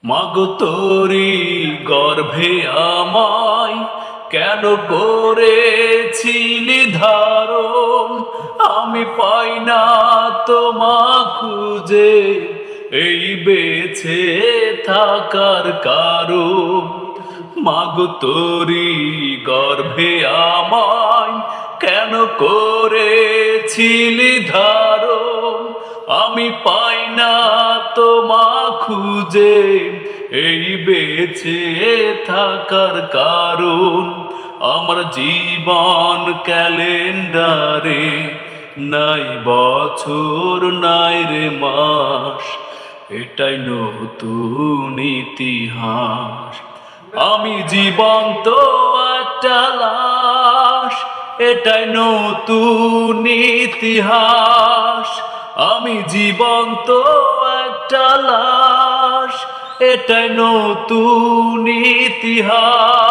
মাগো তোরি গর্ভে আমায় কেন করেছিলি ধারণ, আমি পাই না তোমা খুঁজে এই বেঁচে থাকার কারণ। মাগো তোরি গর্ভে আমায় কেন করেছিলি ধারণ, আমি পাই না তোমা খুঁজে এই বেঁচে থাকার কারণ। আমার জীবন ক্যালেন্ডারে নাই বছর নাই রে মাস, এটাই নতুন ইতিহাস। আমি জীবন্ত একটা লাশ, এটাই নতুন ইতিহাস। আমি জীবন্ত একটা লাশ, এটাই নতুন ইতিহাস।